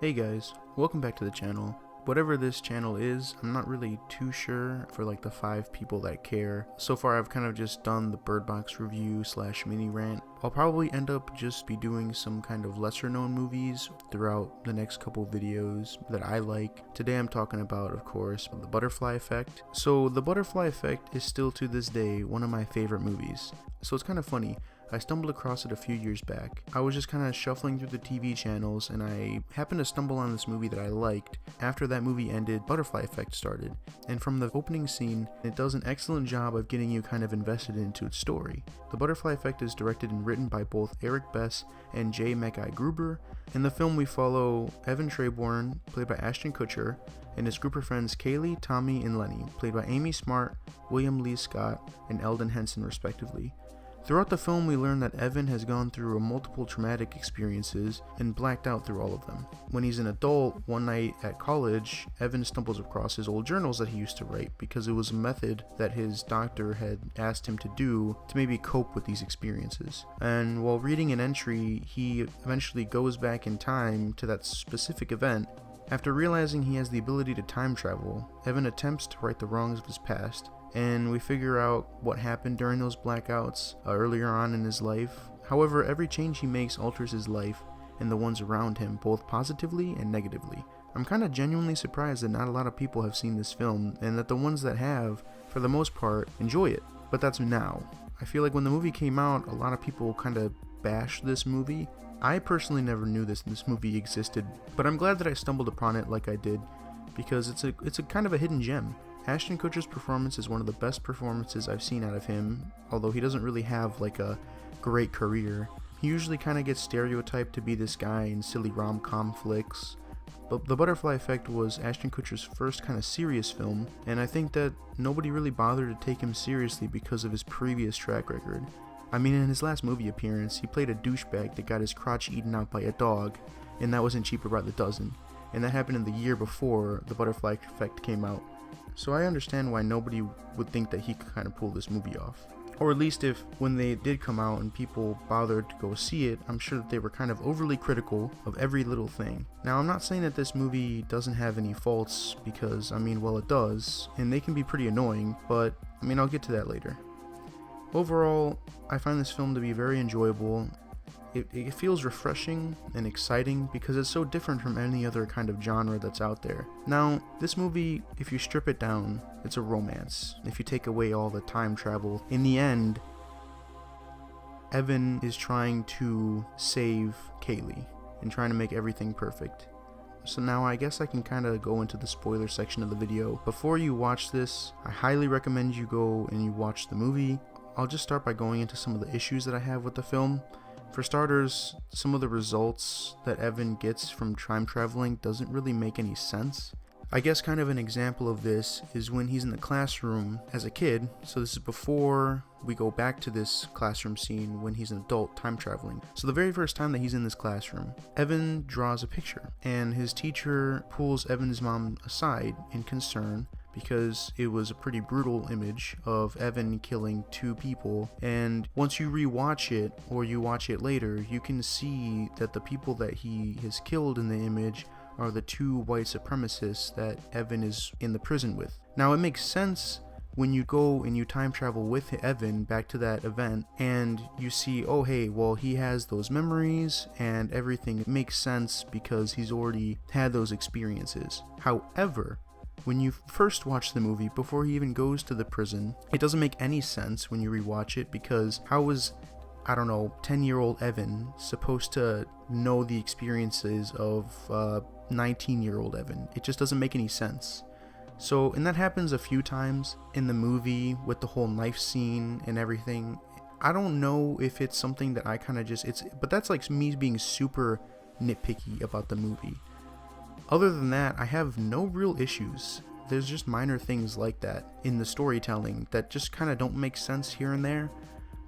Hey guys, welcome back to the channel. Whatever this channel is, I'm not really too sure for like the 5 people that care. So far I've kind of just done the Bird Box review / mini rant. I'll probably end up just be doing some kind of lesser known movies throughout the next couple videos that I like. Today I'm talking about, of course, the Butterfly Effect. So the Butterfly Effect is still to this day one of my favorite movies. So it's kind of funny. I stumbled across it a few years back. I was just kind of shuffling through the TV channels and I happened to stumble on this movie that I liked. After that movie ended, Butterfly Effect started. And from the opening scene, it does an excellent job of getting you kind of invested into its story. The Butterfly Effect is directed and written by both Eric Bess and J. Mackay-Gruber. In the film we follow Evan Treborn, played by Ashton Kutcher, and his group of friends Kaylee, Tommy, and Lenny, played by Amy Smart, William Lee Scott, and Eldon Henson respectively. Throughout the film, we learn that Evan has gone through multiple traumatic experiences and blacked out through all of them. When he's an adult, one night at college, Evan stumbles across his old journals that he used to write because it was a method that his doctor had asked him to do to maybe cope with these experiences. And while reading an entry, he eventually goes back in time to that specific event. After realizing he has the ability to time travel, Evan attempts to right the wrongs of his past, and we figure out what happened during those blackouts earlier on in his life. However, every change he makes alters his life and the ones around him, both positively and negatively. I'm kind of genuinely surprised that not a lot of people have seen this film, and that the ones that have, for the most part, enjoy it. But that's now. I feel like when the movie came out, a lot of people kind of bashed this movie. I personally never knew this movie existed, but I'm glad that I stumbled upon it like I did, because it's a kind of a hidden gem. Ashton Kutcher's performance is one of the best performances I've seen out of him, although he doesn't really have like a great career. He usually kind of gets stereotyped to be this guy in silly rom-com flicks. But The Butterfly Effect was Ashton Kutcher's first kind of serious film, and I think that nobody really bothered to take him seriously because of his previous track record. I mean, in his last movie appearance, he played a douchebag that got his crotch eaten out by a dog, and that wasn't cheaper by the dozen. And that happened in the year before The Butterfly Effect came out. So I understand why nobody would think that he could kind of pull this movie off. Or at least if, when they did come out and people bothered to go see it, I'm sure that they were kind of overly critical of every little thing. Now, I'm not saying that this movie doesn't have any faults, because, I mean, well, it does, and they can be pretty annoying, but, I mean, I'll get to that later. Overall, I find this film to be very enjoyable. It feels refreshing and exciting because it's so different from any other kind of genre that's out there. Now, this movie, if you strip it down, it's a romance. If you take away all the time travel, in the end, Evan is trying to save Kaylee and trying to make everything perfect. So now I guess I can kind of go into the spoiler section of the video. Before you watch this, I highly recommend you go and you watch the movie. I'll just start by going into some of the issues that I have with the film. For starters, some of the results that Evan gets from time traveling doesn't really make any sense. I guess kind of an example of this is when he's in the classroom as a kid, so this is before we go back to this classroom scene when he's an adult time traveling. So the very first time that he's in this classroom, Evan draws a picture, and his teacher pulls Evan's mom aside in concern because it was a pretty brutal image of Evan killing 2 people, and once you rewatch it or you watch it later, you can see that the people that he has killed in the image are the 2 white supremacists that Evan is in the prison with. Now, it makes sense when you go and you time travel with Evan back to that event and you see, oh hey, well, he has those memories and everything. It makes sense because he's already had those experiences. However, when you first watch the movie, before he even goes to the prison, it doesn't make any sense when you rewatch it, because how was, I don't know, 10-year-old Evan supposed to know the experiences of 19-year-old Evan? It just doesn't make any sense. So, and that happens a few times in the movie with the whole knife scene and everything. I don't know if it's something that I kind of just, but that's like me being super nitpicky about the movie. Other than that, I have no real issues. There's just minor things like that in the storytelling that just kind of don't make sense here and there.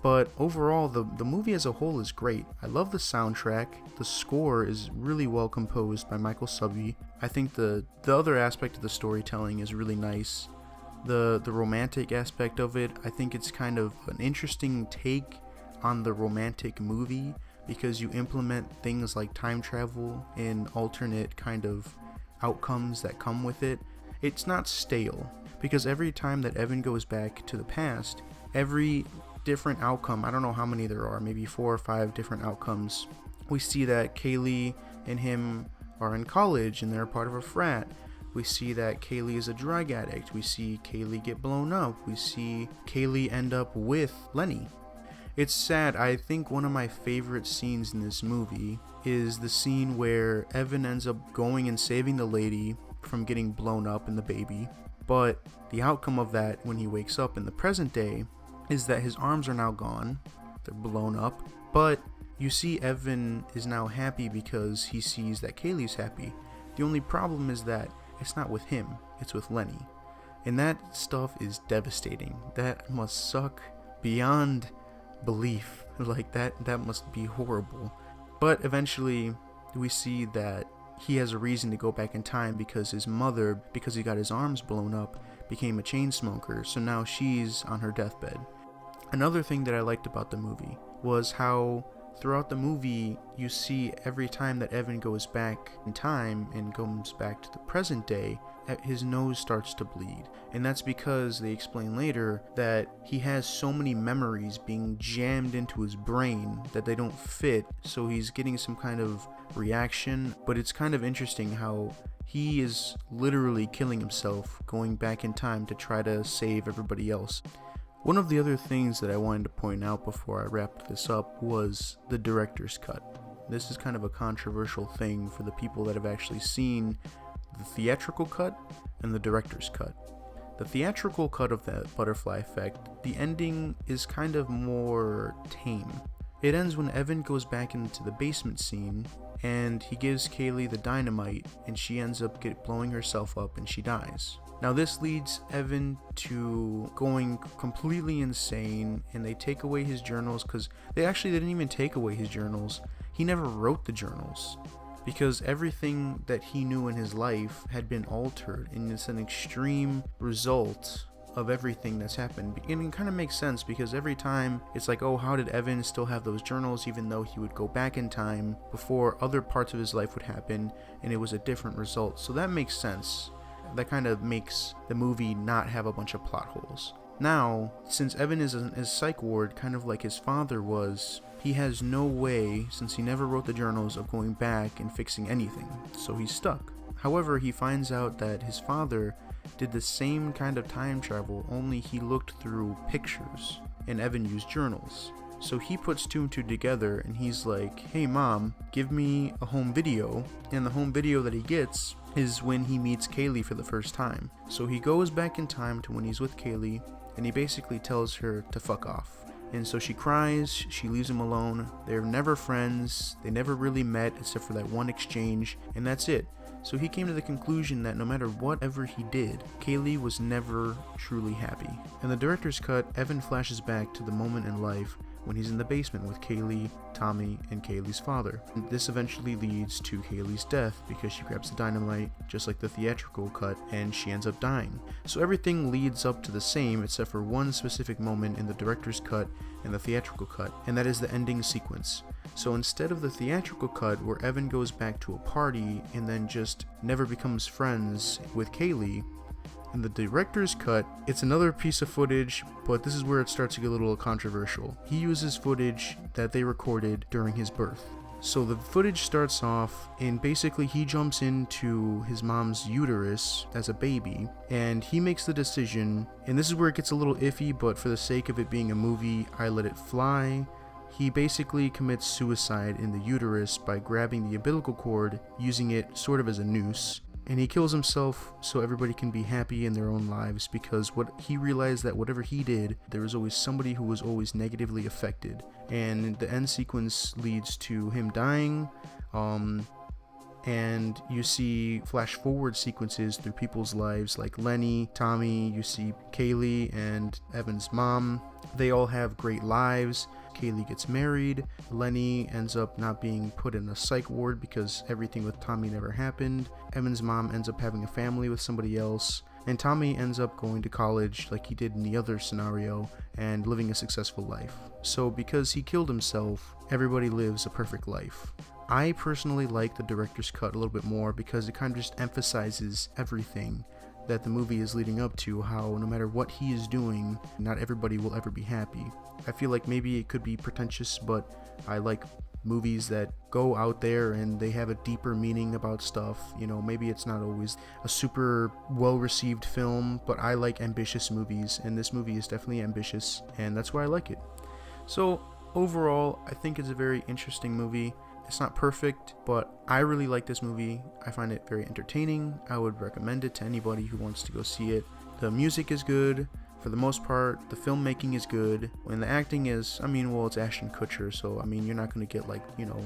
But overall, the movie as a whole is great. I love the soundtrack. The score is really well composed by Michael Subby. I think the other aspect of the storytelling is really nice. The romantic aspect of it, I think it's kind of an interesting take on the romantic movie because you implement things like time travel and alternate kind of outcomes that come with it, it's not stale. Because every time that Evan goes back to the past, every different outcome, I don't know how many there are, maybe 4 or 5 different outcomes, we see that Kaylee and him are in college and they're part of a frat. We see that Kaylee is a drug addict. We see Kaylee get blown up. We see Kaylee end up with Lenny. It's sad. I think one of my favorite scenes in this movie is the scene where Evan ends up going and saving the lady from getting blown up and the baby. But the outcome of that when he wakes up in the present day is that his arms are now gone. They're blown up. But you see Evan is now happy because he sees that Kaylee's happy. The only problem is that it's not with him, it's with Lenny. And that stuff is devastating. That must suck beyond belief. Like that must be horrible. But eventually we see that he has a reason to go back in time because his mother, because he got his arms blown up, became a chain smoker, so now she's on her deathbed. Another thing that I liked about the movie was how throughout the movie you see every time that Evan goes back in time and goes back to the present day, his nose starts to bleed. And that's because they explain later that he has so many memories being jammed into his brain that they don't fit, so he's getting some kind of reaction. But it's kind of interesting how he is literally killing himself going back in time to try to save everybody else. One of the other things that I wanted to point out before I wrapped this up was the director's cut. This is kind of a controversial thing for the people that have actually seen the theatrical cut and the director's cut. The theatrical cut of that butterfly effect, the ending is kind of more tame. It ends when Evan goes back into the basement scene and he gives Kaylee the dynamite and she ends up blowing herself up and she dies. Now this leads Evan to going completely insane, and they take away his journals because they didn't even take away his journals. He never wrote the journals because everything that he knew in his life had been altered, and it's an extreme result of everything that's happened. And it kind of makes sense because every time it's like, oh, how did Evan still have those journals even though he would go back in time before other parts of his life would happen and it was a different result. So that makes sense. That kind of makes the movie not have a bunch of plot holes. Now, since Evan is a psych ward, kind of like his father was, he has no way, since he never wrote the journals, of going back and fixing anything, so he's stuck. However, he finds out that his father did the same kind of time travel, only he looked through pictures, and Evan used journals. So he puts 2 and 2 together, and he's like, hey mom, give me a home video, and the home video that he gets is when he meets Kaylee for the first time. So he goes back in time to when he's with Kaylee, and he basically tells her to fuck off. And so she cries, she leaves him alone, they're never friends, they never really met except for that one exchange, and that's it. So he came to the conclusion that no matter whatever he did, Kaylee was never truly happy. In the director's cut, Evan flashes back to the moment in life when he's in the basement with Kaylee, Tommy, and Kaylee's father. And this eventually leads to Kaylee's death because she grabs the dynamite, just like the theatrical cut, and she ends up dying. So everything leads up to the same except for one specific moment in the director's cut and the theatrical cut, and that is the ending sequence. So instead of the theatrical cut where Evan goes back to a party and then just never becomes friends with Kaylee, in the director's cut, it's another piece of footage, but this is where it starts to get a little controversial. He uses footage that they recorded during his birth. So the footage starts off, and basically he jumps into his mom's uterus as a baby, and he makes the decision, and this is where it gets a little iffy, but for the sake of it being a movie, I let it fly. He basically commits suicide in the uterus by grabbing the umbilical cord, using it sort of as a noose. And he kills himself so everybody can be happy in their own lives, because he realized that whatever he did, there was always somebody who was always negatively affected. And the end sequence leads to him dying, and you see flash forward sequences through people's lives like Lenny, Tommy, you see Kaylee and Evan's mom. They all have great lives. Kaylee gets married. Lenny ends up not being put in a psych ward because everything with Tommy never happened. Evan's mom ends up having a family with somebody else. and Tommy ends up going to college like he did in the other scenario and living a successful life. So because he killed himself, everybody lives a perfect life. I personally like the director's cut a little bit more because it kind of just emphasizes everything that the movie is leading up to, how no matter what he is doing, not everybody will ever be happy. I feel like maybe it could be pretentious, but I like movies that go out there and they have a deeper meaning about stuff. You know, maybe it's not always a super well received film, but I like ambitious movies, and this movie is definitely ambitious, and that's why I like it. So overall, I think it's a very interesting movie. It's not perfect, but I really like this movie. I find it very entertaining. I would recommend it to anybody who wants to go see it. The music is good for the most part. The filmmaking is good. And the acting is, I mean, well, it's Ashton Kutcher, so I mean, you're not going to get like, you know,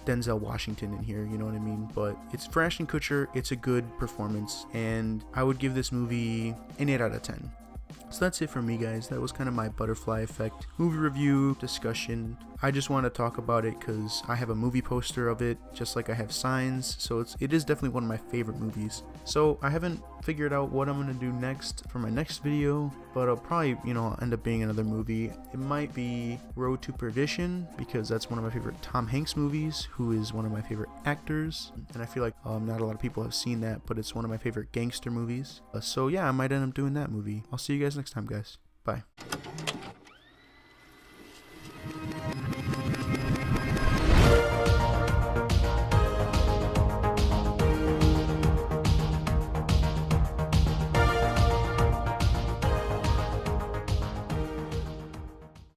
Denzel Washington in here, you know what I mean? But it's for Ashton Kutcher, it's a good performance, and I would give this movie an 8 out of 10. So that's it for me, guys. That was kind of my Butterfly Effect movie review discussion. I just want to talk about it because I have a movie poster of it, just like I have Signs, so it is definitely one of my favorite movies. So I haven't figured out what I'm going to do next for my next video, but it'll probably, you know, end up being another movie. It might be Road to Perdition, because that's one of my favorite Tom Hanks movies, who is one of my favorite actors, and I feel like not a lot of people have seen that, but it's one of my favorite gangster movies. So yeah, I might end up doing that movie. I'll see you guys next time, guys. Bye.